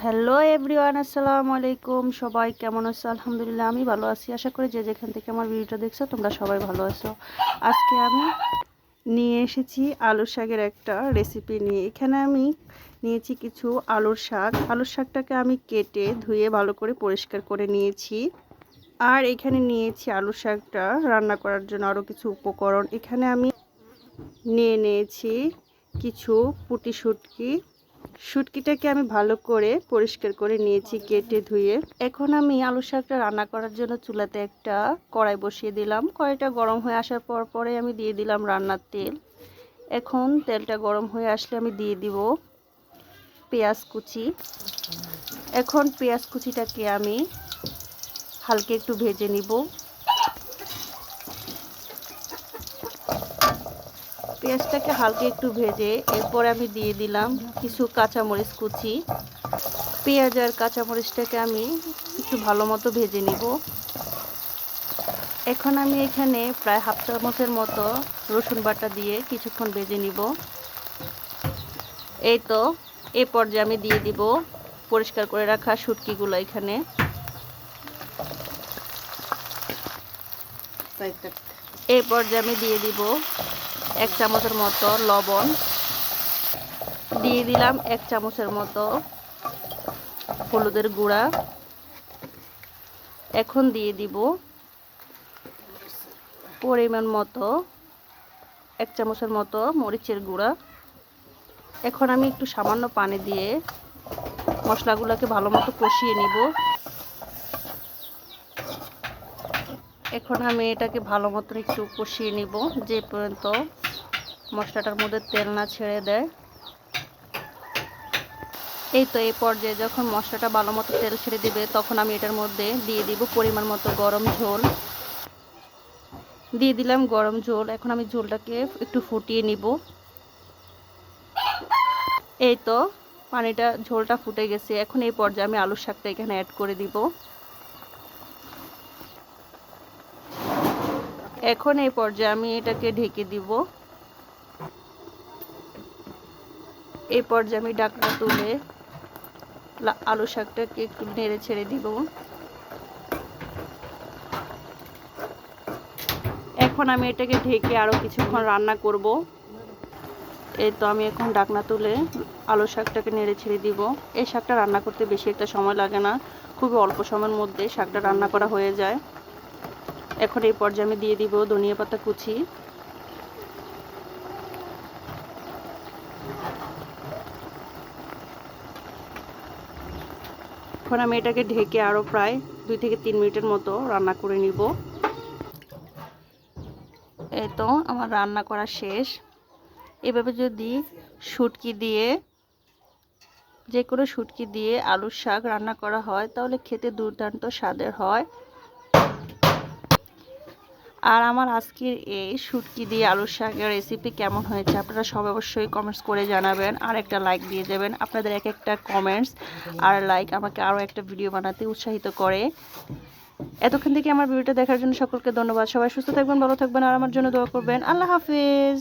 Hello everyone, আসসালামু আলাইকুম। সবাই কেমন আছো? আলহামদুলিল্লাহ আমি ভালো আছি। আশা করি যে যেখান থেকে আমার ভিডিওটা দেখছো তোমরা সবাই ভালো আছো। আজকে আমি নিয়ে এসেছি আলুর শাকের একটা রেসিপি নিয়ে। এখানে আমি নিয়েছি কিছু আলুর শাক। আলুর শাকটাকে আমি কেটে ধুয়ে ভালো করে পরিষ্কার করে নিয়েছি। আর এখানে নিয়েছি আলুর শাকটা রান্না করার জন্য আরও কিছু উপকরণ। এখানে আমি নিয়ে নিয়েছি কিছু পুঁটি শুটকিটাকে আমি ভালো করে পরিষ্কার করে নিয়েছি কেটে ধুয়ে। এখন আমি আলু শাকটা রান্না করার জন্য চুলাতে একটা কড়াই বসিয়ে দিলাম। কড়াইটা গরম হয়ে আসার পরে আমি দিয়ে দিলাম রান্নার তেল। এখন তেলটা গরম হয়ে আসলে আমি দিয়ে দিব পেঁয়াজ কুচি। এখন পেঁয়াজ কুচিটাকে আমি হালকা একটু ভেজে নিব। পেঁয়াজটাকে হালকা একটু ভেজে এরপর আমি দিয়ে দিলাম কিছু কাঁচামরিচ কুচি। পেঁয়াজ আর কাঁচামরিচটাকে আমি একটু ভালো মতো ভেজে নিব। এখন আমি এখানে প্রায় হাফ চামচের মতো রসুন বাটা দিয়ে কিছুক্ষণ ভেজে নিব। এই তো এই পর্যায়ে আমি দিয়ে দিব পরিষ্কার করে রাখা শুটকিগুলো। এখানে এই পর্যায়ে আমি দিয়ে দিব 1 চামচের মতো লবণ, দিয়ে দিলাম 1 চামচের মতো হলুদের গুঁড়া। এখন দিয়ে দিব পরিমাণ মতো 1 চামচের মতো মরিচের গুঁড়া। এখন আমি একটু সামান্য পানি দিয়ে মশলাগুলোকে ভালো মতো কষিয়ে নিব। এখন আমি এটাকে ভালো মতো একটু কষিয়ে নিব যে পর্যন্ত মশলাটার মধ্যে তেল না ছেড়ে দেয়। এই তো এই পর্যায়ে যখন মশলাটা ভালো মতো তেল ছেড়ে দিবে তখন আমি এটার মধ্যে দিয়ে দিব পরিমাণ মতো গরম ঝোল। দিয়ে দিলাম গরম ঝোল। এখন আমি ঝোলটাকে একটু ফুটিয়ে নিব। এই তো ঝোলটা ফুটে গেছে। এখন এই পর্যায়ে আমি আলুর শাকটা এখানে অ্যাড করে দিব। এখন এই পর্যায়ে আমি এটাকে ঢেকে দিব। এই পর্যায়ে আমি ঢাকনা তুলে আলু শাকটাকে একটু নেড়ে ছেড়ে দিব। এখন আমি এটাকে ঢেকে আরও কিছুক্ষণ রান্না করব। এই তো আমি এখন ঢাকনা তুলে আলু শাকটাকে নেড়ে ছেড়ে দিব। এই শাকটা রান্না করতে বেশি একটা সময় লাগে না, খুবই অল্প সময়ের মধ্যে শাকটা রান্না করা হয়ে যায়। এখন এই পর্যায়ে আমি দিয়ে দিব ধনিয়া পাতা কুচি। এখন আমি এটাকে ঢেকে আরও প্রায় 2 থেকে 3 মিনিটের মতো রান্না করে নিব। এই তো আমার রান্না করা শেষ। এভাবে যদি যে কোনো শুটকি দিয়ে আলুর শাক রান্না করা হয় তাহলে খেতে দুর্দান্ত স্বাদের হয়। আর আমার আজকের এই শুটকি দিয়ে আলুর শাকের রেসিপি কেমন হয়েছে আপনারা সবাই অবশ্যই কমেন্টস করে জানাবেন, আর একটা লাইক দিয়ে যাবেন। আপনাদের এক একটা কমেন্টস আর লাইক আমাকে আরও একটা ভিডিও বানাতে উৎসাহিত করে। এতক্ষণ থেকে আমার ভিডিওটা দেখার জন্য সকলকে ধন্যবাদ। সবাই সুস্থ থাকবেন, ভালো থাকবেন আর আমার জন্য দোয়া করবেন। আল্লাহ হাফেজ।